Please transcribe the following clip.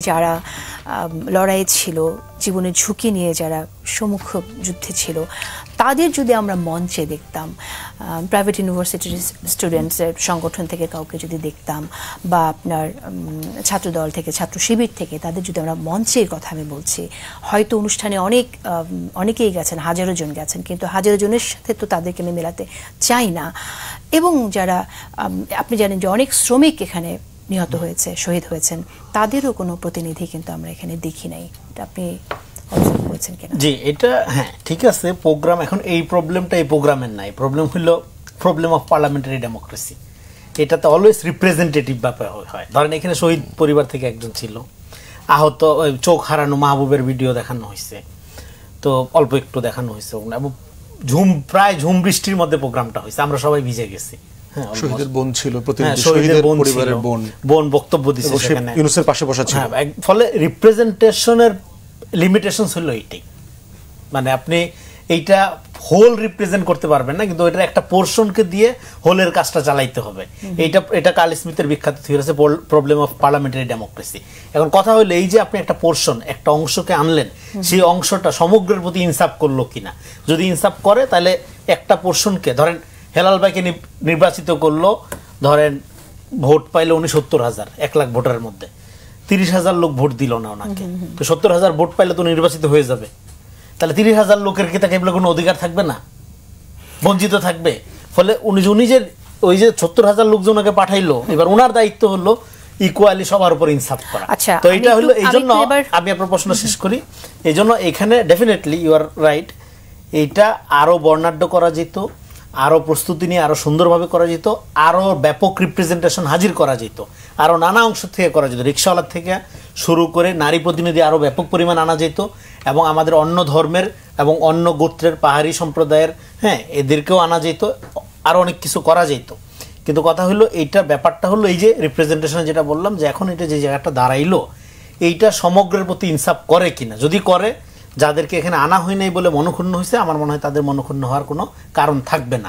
যারা লড়াইয়ে ছিল, জীবনের ঝুঁকি নিয়ে যারা সম্মুখ যুদ্ধে ছিল, তাদের যদি আমরা মঞ্চে দেখতাম, প্রাইভেট ইউনিভার্সিটির স্টুডেন্টসের সংগঠন থেকে কাউকে যদি দেখতাম, বা আপনার ছাত্রদল থেকে, ছাত্র শিবির থেকে, তাদের যদি আমরা মঞ্চের কথা আমি বলছি, হয়তো অনুষ্ঠানে অনেকেই গেছেন, হাজারো জন গেছেন, কিন্তু হাজারো জনের সাথে তো তাদেরকে আমি মেলাতে চাই না। এবং যারা আপনি জানেন যে অনেক শ্রমিক এখানে নিহত হয়েছে, শহীদ হয়েছেন, তাদেরও কোনো প্রতিনিধি কিন্তু আমরা এখানে দেখি নাই। এটা আপনি অবজার্ভ করেছেন কিনা? জি, এটা হ্যাঁ ঠিক আছে। প্রোগ্রাম এখন এই প্রবলেমটা এই প্রোগ্রামের নাই, প্রবলেম হলো প্রবলেম অফ পার্লামেন্টারি ডেমোক্রেসি। এটাতে অলওয়েজ রিপ্রেজেন্টেটিভ ব্যাপার হয়। ধরেন এখানে শহীদ পরিবার থেকে একজন ছিল, আহত চোখ হারানো মাহবুবের ভিডিও দেখানো হয়েছে, তো অল্প একটু দেখানো হয়েছে, এবং প্রায় ঝুম বৃষ্টির মধ্যে প্রোগ্রামটা হয়েছে, আমরা সবাই ভিজে গেছি। শহীদের বোন ছিল, প্রতিনিধি শহীদের পরিবারের বোন বক্তব্য দিছে সেখানে, ইউনূসের পাশে বসা ছিল। ফলে রিপ্রেজেন্টেশনের লিমিটেশনস হলো এইটাই, মানে আপনি এইটা হোল রিপ্রেজেন্ট করতে পারবেন না, কিন্তু এটার একটা পোর্শনকে দিয়ে হোলের কাজটা চালাইতে হবে। এটা কার্ল স্মিথের বিখ্যাত থিওরি আছে প্রবলেম অফ পার্লামেন্টারি ডেমোক্রেসি। এখন কথা হলো এই যে আপনি একটা পোর্শন, একটা অংশকে আনলেন, সেই অংশটা সমগ্রের প্রতি ইনসাফ করলো কিনা। যদি ইনসাফ করে তাহলে একটা পোর্শনকে, ধরেন হেলাল ভাইকে নির্বাচিত করলো, ধরেন ভোট পাইলো 69,000, 1 লাখ ভোটারের মধ্যে 30,000 লোক ভোট দিল না ওনাকে, তো 70,000 ভোট পাইলে তো নির্বাচিত হয়ে যাবে। তাহলে 30,000 লোকের কি তাকে কোনো অধিকার থাকবে না, বঞ্চিত থাকবে। ফলে উনি যে ওই যে 70,000 লোক যে ওনাকে পাঠাইলো, এবার ওনার দায়িত্ব হলো ইকুয়ালি সবার উপর ইনসাফ করা। তো এটা হলো, এই জন্য আমি আপনার প্রশ্ন শেষ করি, এই জন্য এখানে ডেফিনেটলি ইউ আর রাইট, এইটা আরো বর্ণাঢ্য করা যেত, আরো প্রস্তুতি নিয়ে আরো সুন্দরভাবে করা যেত, আরো ব্যাপক রিপ্রেজেন্টেশন হাজির করা যেত, আরো নানা অংশ থেকে করা যেত, রিক্সাওয়ালার থেকে শুরু করে নারী প্রতিনিধি আরো ব্যাপক পরিমাণ আনা যেত, এবং আমাদের অন্য ধর্মের এবং অন্য গোত্রের পাহাড়ি সম্প্রদায়ের, হ্যাঁ, এদেরকেও আনা যেত, আরো অনেক কিছু করা যেত। কিন্তু কথা হলো এইটার ব্যাপারটা হলো এই যে রিপ্রেজেন্টেশন, যেটা বললাম যে এখন এটা যে জায়গাটা দাঁড়াইলো, এইটা সমগ্রের প্রতি ইনসাফ করে কিনা। যদি করে, যাদেরকে এখানে আনা হয় নাই বলে মনক্ষুণ্ণ হয়েছে, আমার মনে হয় তাদের মনক্ষুণ্ণ হওয়ার কোনো কারণ থাকবে না।